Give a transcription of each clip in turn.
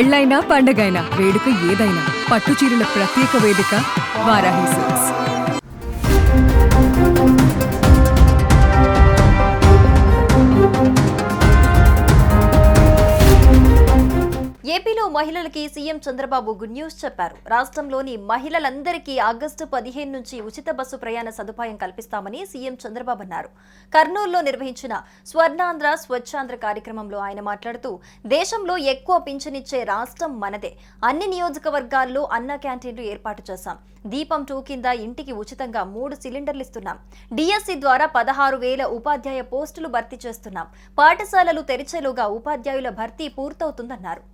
పెళ్ళైనా పండగైనా వేడుక ఏదైనా పట్టు చీరల ప్రత్యేక వేదిక వారాహి సిల్క్స్. ఏపీలో మహిళలకి సీఎం చంద్రబాబు గుడ్ న్యూస్ చెప్పారు. రాష్ట్రంలోని మహిళలందరికీ ఆగస్టు 15 నుంచి ఉచిత బస్సు ప్రయాణ సదుపాయం కల్పిస్తామని సీఎం చంద్రబాబు అన్నారు. కర్నూలులో నిర్వహించిన స్వర్ణాంధ్ర స్వచ్ఛాంధ్ర కార్యక్రమంలో ఆయన మాట్లాడుతూ, దేశంలో ఎక్కువ పింఛనిచ్చే రాష్ట్రం మనదే. అన్ని నియోజకవర్గాల్లో అన్న క్యాంటీన్లు ఏర్పాటు చేశాం. దీపం 2 కింద ఇంటికి ఉచితంగా 3 సిలిండర్లు ఇస్తున్నాం. డిఎస్సి ద్వారా 16,000 ఉపాధ్యాయ పోస్టులు భర్తీ చేస్తున్నాం. పాఠశాలలు తెరిచేలోగా ఉపాధ్యాయుల భర్తీ పూర్తవుతుందన్నారు.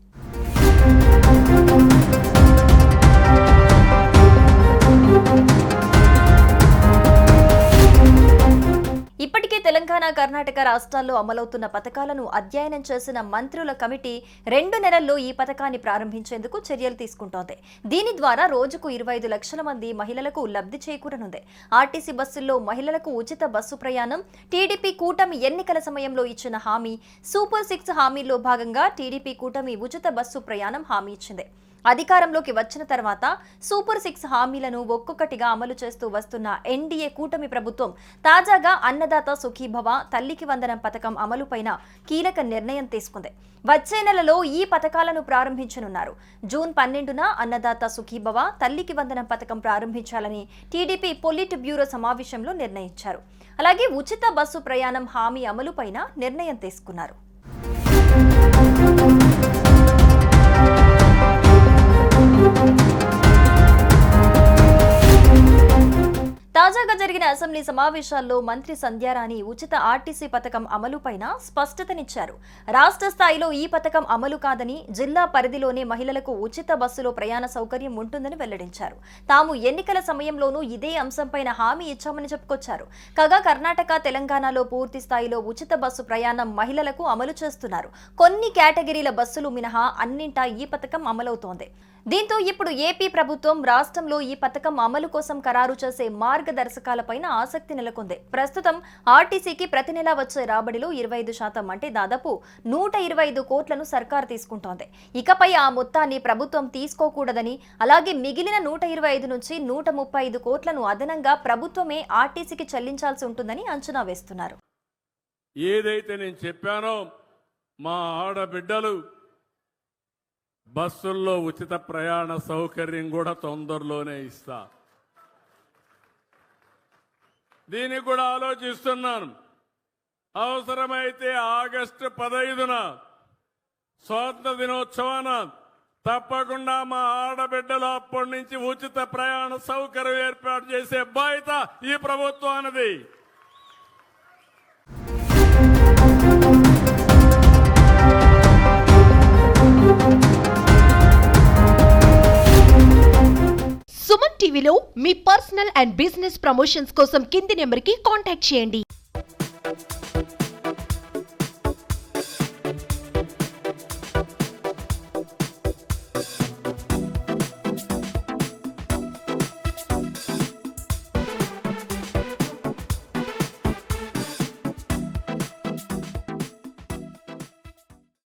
ఇప్పటికే తెలంగాణ, కర్ణాటక రాష్ట్రాల్లో అమలవుతున్న పథకాలను అధ్యయనం చేసిన మంత్రుల కమిటీ 2 నెలల్లో ఈ పథకాన్ని ప్రారంభించేందుకు చర్యలు తీసుకుంటోంది. దీని ద్వారా రోజుకు 25 లక్షల మంది మహిళలకు లబ్ధి చేకూరనుంది. ఆర్టీసీ బస్సుల్లో మహిళలకు ఉచిత బస్సు ప్రయాణం టీడీపీ కూటమి ఎన్నికల సమయంలో ఇచ్చిన హామీ. సూపర్ 6 హామీల్లో భాగంగా టీడీపీ కూటమి ఉచిత బస్సు ప్రయాణం హామీ ఇచ్చింది. అధికారంలోకి వచ్చిన తర్వాత సూపర్ 6 హామీలను ఒక్కొక్కటిగా అమలు చేస్తూ వస్తున్న ఎన్డీఏ కూటమి ప్రభుత్వం తాజాగా అన్నదాత సుఖీభవ, తల్లికి వందనం పథకం అమలుపైన కీలక నిర్ణయం తీసుకుంది. వచ్చే నెలలో ఈ పథకాలను ప్రారంభించనున్నారు. జూన్ 12న అన్నదాత సుఖీభవ, తల్లికి వందనం పథకం ప్రారంభించాలని టీడీపీ పొలిట్ బ్యూరో సమావేశంలో నిర్ణయించారు. అలాగే ఉచిత బస్సు ప్రయాణం హామీ అమలుపైన నిర్ణయం తీసుకున్నారు. తాజాగా జరిగిన అసెంబ్లీ సమావేశాల్లో మంత్రి సంధ్యారాణి ఉచిత ఆర్టీసీ పథకం అమలుపైన స్పష్టతనిచ్చారు. రాష్ట్ర స్థాయిలో ఈ పథకం అమలు కాదని, జిల్లా పరిధిలోనే మహిళలకు ఉచిత బస్సులో ప్రయాణ సౌకర్యం ఉంటుందని వెల్లడించారు. తాము ఎన్నికల సమయంలోనూ ఇదే అంశంపైన హామీ ఇచ్చామని చెప్పుకొచ్చారు. కాగా కర్ణాటక, తెలంగాణలో పూర్తి స్థాయిలో ఉచిత బస్సు ప్రయాణం మహిళలకు అమలు చేస్తున్నారు. కొన్ని కేటగిరీల బస్సులు మినహా అన్నింటా ఈ పథకం అమలవుతోంది. దీంతో ఇప్పుడు ఏపీ ప్రభుత్వం రాష్ట్రంలో ఈ పథకం అమలు కోసం ఖరారు చేసే మార్గదర్శకాలపైన ఆసక్తి నెలకొంది. ప్రస్తుతం ఆర్టీసీకి ప్రతి నెలా వచ్చే రాబడిలో 25% అంటే దాదాపు 125 కోట్లను సర్కారు తీసుకుంటోంది. ఇకపై ఆ మొత్తాన్ని ప్రభుత్వం తీసుకోకూడదని, అలాగే మిగిలిన 125 నుంచి 135 కోట్లను అదనంగా ప్రభుత్వమే ఆర్టీసీకి చెల్లించాల్సి ఉంటుందని అంచనా వేస్తున్నారు. ఏదైతే నేను చెప్పానో మా ఆడబిడ్డలు బస్సుల్లో ఉచిత ప్రయాణ సౌకర్యం కూడా తొందరలోనే ఇస్తా. దీనికి కూడా ఆలోచిస్తున్నాను. అవసరమైతే ఆగస్టు 15న స్వాతంత్ర దినోత్సవాన తప్పకుండా మా ఆడబిడ్డలు అప్పటి నుంచి ఉచిత ప్రయాణ సౌకర్యం ఏర్పాటు చేసే బాధ్యత ఈ ప్రభుత్వానిది. సుమన్ టీవీలో మీ పర్సనల్ అండ్ బిజినెస్ ప్రమోషన్స్ కోసం కింది నెంబర్కి కాంటాక్ట్ చేయండి.